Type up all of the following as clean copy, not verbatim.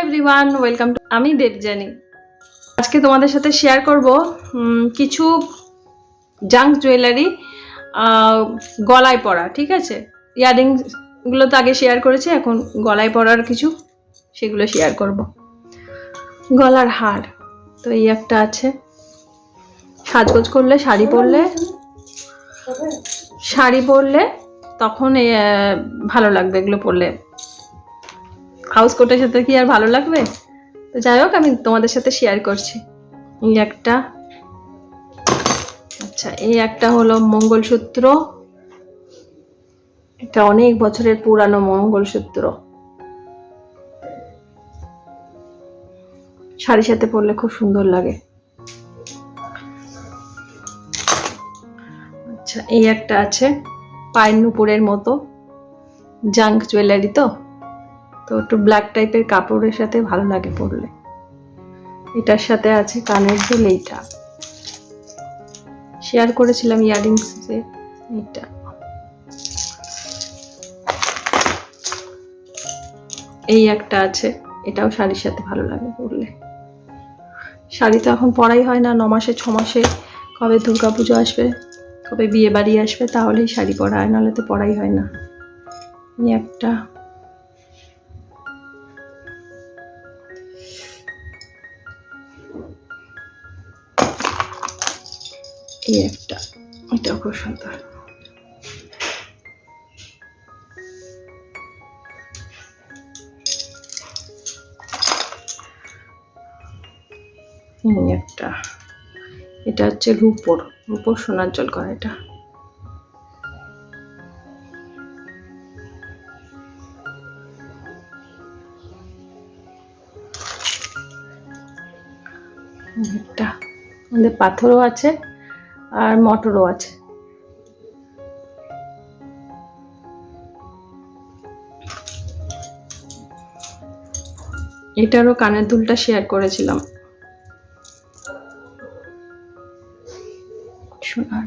Everyone, welcome to আমি দেবযানী। আজকে তোমাদের সাথে শেয়ার করব কিছু জাঙ্ক জুয়েলারি, গলায় পরা। ঠিক আছে, ইয়ারিংসগুলো তো আগে শেয়ার করেছি, এখন গলায় পরার কিছু সেগুলো শেয়ার করব। গলার হার তো এই একটা আছে, সাজগোজ করলে শাড়ি পরলে তখন ভালো লাগবে এগুলো পরলে। হাউস কোটের সাথে কি আর ভালো লাগবে? তো যাই হোক, আমি তোমাদের সাথে শেয়ার করছি। এই একটা, আচ্ছা এই একটা হলো মঙ্গলসূত্র। এটা অনেক বছরের পুরানো মঙ্গলসূত্র, শাড়ির সাথে পরলে খুব সুন্দর লাগে। আচ্ছা এই একটা আছে, পায়ের নুপুরের মতো, জাঙ্ক জুয়েলারি তো একটু ব্ল্যাক টাইপের কাপড়ের সাথে ভালো লাগে পরলে। এটার সাথে আছে কানের দুল, এইটা শেয়ার করেছিলাম ইয়ারিংস। এইটা এই একটা আছে, এটাও শাড়ির সাথে ভালো লাগে পরলে। শাড়ি তো এখন পরাই হয় না, 9 মাসে 6 মাসে, কবে দুর্গাপুজো আসবে, কবে বিয়ে বাড়ি আসবে, তাহলেই শাড়ি পরা হয়, নাহলে তো পরাই হয় না। এই একটা, এই একটা, এটাও খুব সুন্দর। এই একটা, এটা হচ্ছে রূপোর সোনার জল করা। এটা একটা, আমাদের পাথরও আছে আর মটরও আছে। এটারও কানের দুলটা শেয়ার করেছিলাম, সোনার,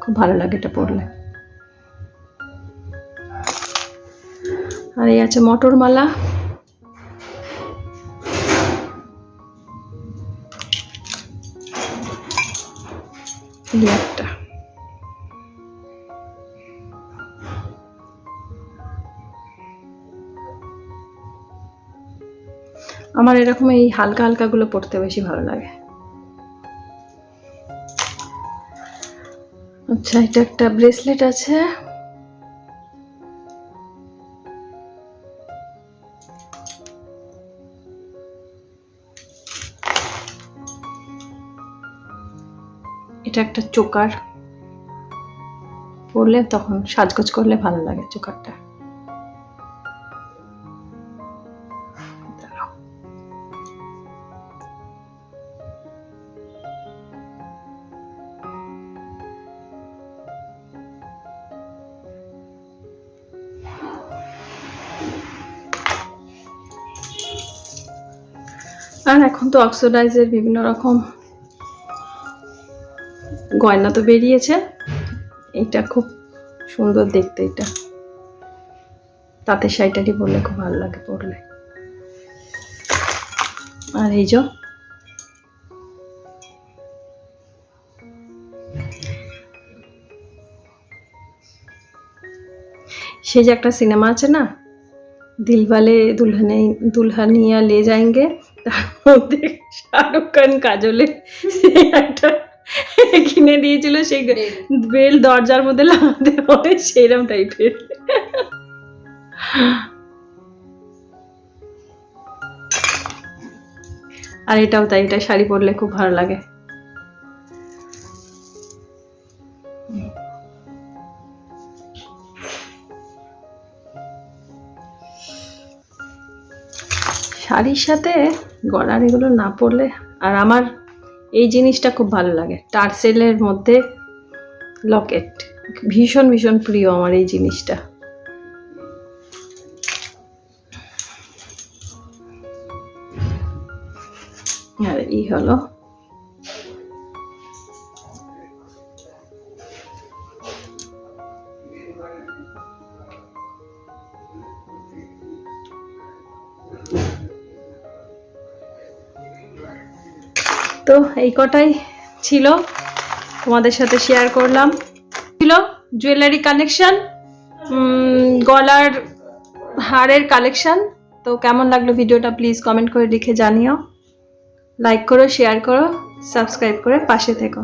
খুব ভালো লাগে এটা পরলে। আর এই আছে মটর মালা, এই একটা, আমার এরকম এই হালকা হালকা গুলো পরতে বেশি ভালো লাগে। আচ্ছা এটা একটা ব্রেসলেট আছে, এটা একটা চোকার, পরলে তখন সাজগোজ করলে ভালো লাগে চোকারটা। আর এখন তো অক্সিডাইজের বিভিন্ন রকম গয়না তো বেরিয়েছে, এটা খুব সুন্দর দেখতে। এটা তাতে শাড়িটারি পরলে খুব ভালো লাগে পরলে। আর এই যে সে যে একটা সিনেমা আছে না, দিলওয়ালে দুলহানিয়া লে যায়েঙ্গে, তার মধ্যে শাহরুখ খান কাজলের একটা কিনে দিয়েছিল, সেই বেল দরজার মধ্যে লাগাতে হবে, সেইরকম টাইপের। আর এটাও তাই, এটা শাড়ি পরলে খুব ভালো লাগে। শাড়ির সাথে গলার এগুলো না পরলে। আর আমার এই জিনিসটা খুব ভালো লাগে, টার্সেলের মধ্যে লকেট, ভীষণ ভীষণ প্রিয় আমার এই জিনিসটা। আর এই হলো তো এই কটাই ছিল, তোমাদের সাথে শেয়ার করলাম। ছিল জুয়েলারি কালেকশন, গলার হারের কালেকশন। তো কেমন লাগলো ভিডিওটা প্লিজ কমেন্ট করে লিখে জানিও। লাইক করো, শেয়ার করো, সাবস্ক্রাইব করে পাশে থেকো।